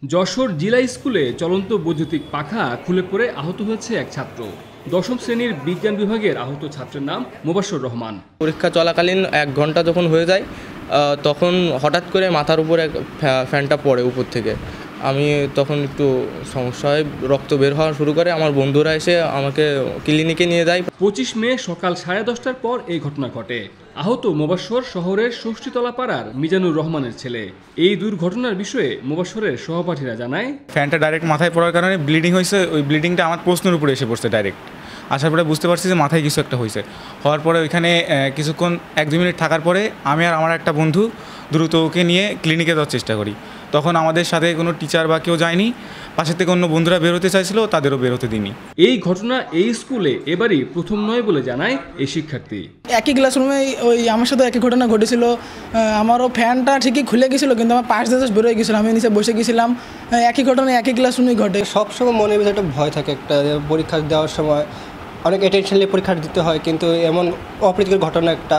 যশোর জিলা স্কুলে চলন্ত বৈদ্যুতিক পাখা খুলে পড়ে আহত হয়েছে এক ছাত্র। দশম শ্রেণীর বিজ্ঞান বিভাগের আহত ছাত্রের নাম মোবাশ্বর রহমান। পরীক্ষা চলাকালীন 1 ঘন্টা যখন হয়ে যায় তখন হঠাৎ করে মাথার উপর এক ফ্যানটা পড়ে উপর থেকে। আমি তখন একটু সমস্যা হয়, রক্ত বের হওয়া শুরু করে। আমার বন্ধুরা এসে আমাকে ক্লিনিকে নিয়ে যায়। 25 মে সকাল 10:30টার পর এই ঘটনা ঘটে। আহত মোবাশ্বর শহরের ষষ্ঠীতলা পাড়ার মিজানুর রহমানের ছেলে। এই দুর্ঘটনার বিষয়ে মোবাশ্বরের সহপাঠীরা জানায়, ফ্যানটা ডাইরেক্ট মাথায় পড়ার কারণে ব্লিডিং হয়েছে। ওই ব্লিডিংটা আমার প্রশ্নের উপরে এসে পড়ছে ডাইরেক্ট। আসার পরে বুঝতে পারছি যে মাথায় কিছু একটা হয়েছে। হওয়ার পরে ওইখানে কিছুক্ষণ 1-2 মিনিট থাকার পরে আমি আর আমার একটা বন্ধু দ্রুত ওকে নিয়ে ক্লিনিকে যাওয়ার চেষ্টা করি। তখন আমাদের সাথে কোনো টিচার বা কেউ যায়নি। পাশের থেকে অন্য বন্ধুরা বেরোতে চাইছিল, তাদেরও বেরোতে দিইনি। এই ঘটনা এই স্কুলে এবারই প্রথম নয় বলে জানায় এই শিক্ষার্থী। একই ক্লাসরুমে ওই আমার সাথে একই ঘটনা ঘটেছিল। আমারও ফ্যানটা ঠিকই খুলে গেছিলো, কিন্তু আমার পাশ দিয়ে বেরোয় গেছিলো। আমি নিচে বসে গেছিলাম। একই ঘটনা একই ক্লাসরুমেই ঘটে। সবসময় মনের ভিতরে একটা ভয় থাকে, একটা পরীক্ষা দেওয়ার সময় অনেক অ্যাটেনশন নিয়ে পরীক্ষা দিতে হয়, কিন্তু এমন অপ্রীতিকর ঘটনা একটা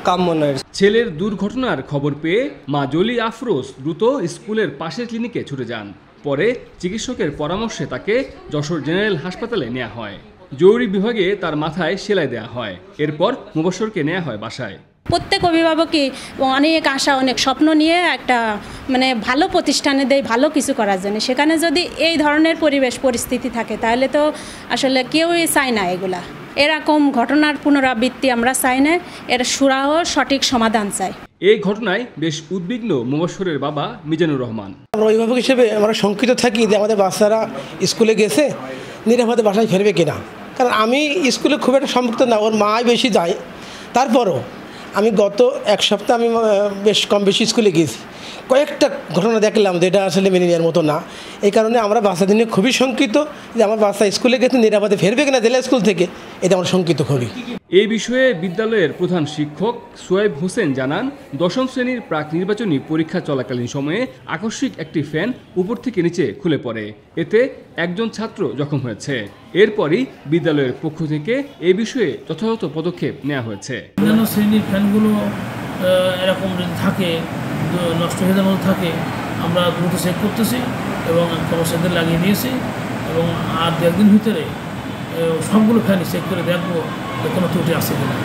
কাম্য নয়। ছেলের দুর্ঘটনার খবর পেয়ে মা জলি আফরোজ দ্রুত স্কুলের পাশের ক্লিনিকে ছুটে যান। পরে চিকিৎসকের পরামর্শে তাকে যশোর জেনারেল হাসপাতালে নেওয়া হয়। জরুরি বিভাগে তার মাথায় সেলাই দেওয়া হয়। এরপর মোবাশ্বরকে নেওয়া হয় বাসায়। প্রত্যেক অভিভাবকই অনেক আশা, অনেক স্বপ্ন নিয়ে একটা ভালো প্রতিষ্ঠানে দেয় ভালো কিছু করার জন্য। সেখানে যদি এই ধরনের পরিস্থিতি থাকে তাহলে তো আসলে কেউই চায় না এগুলা। এরকম ঘটনার পুনরাবৃত্তি আমরা চাই না, এর সুরাহ সঠিক সমাধান চাই। এই ঘটনায় বেশ উদ্বিগ্ন মোবাশ্বরের বাবা মিজানুর রহমান। আমরা অভিভাবক হিসেবে আমরা শঙ্কিত থাকি যে আমাদের বাচ্চারা স্কুলে গেছে, নিরাপদে বাসায় ফেরবে কিনা। কারণ আমি স্কুলে খুব একটা সম্পৃক্ত না, ওর মাই বেশি যায়। তারপরও আমি গত 1 সপ্তাহ আমি বেশ কম বেশি স্কুলে গেছি। কয়েকটা ঘটনা দেখলাম যেটা আসলে মেনে নেওয়ার মতো না। এই কারণে আমরা বাচ্চাদের নিয়ে খুবই শঙ্কিত যে আমার বাচ্চা স্কুলে গেছে, নিরাপদে ফেরবে কিনা জেলা স্কুল থেকে, এটা আমরা শঙ্কিত খুবই। এই বিষয়ে বিদ্যালয়ের প্রধান শিক্ষক সোয়েব হোসেন জানান, দশম শ্রেণীর প্রাক নির্বাচনী পরীক্ষা চলাকালীন সময়ে আকস্মিক একটি ফ্যান উপর থেকে নিচে খুলে পড়ে। এতে একজন ছাত্র জখম হয়েছে। এরপরই বিদ্যালয়ের পক্ষ থেকে এই বিষয়ে যথাযথ পদক্ষেপ নেওয়া হয়েছে। অন্যান্য শ্রেণীর ফ্যানগুলো এরকম যদি থাকে, নষ্ট হয়ে যাওয়ার মতো থাকে, আমরা দ্রুত চেক করতেছি এবং কর্মচারীদের লাগিয়ে দিয়েছি এবং আর 2 একদিন ভিতরে সবগুলো ফ্যান চেক করে দেখবো কোনো ত্রুটি আছে কিনা।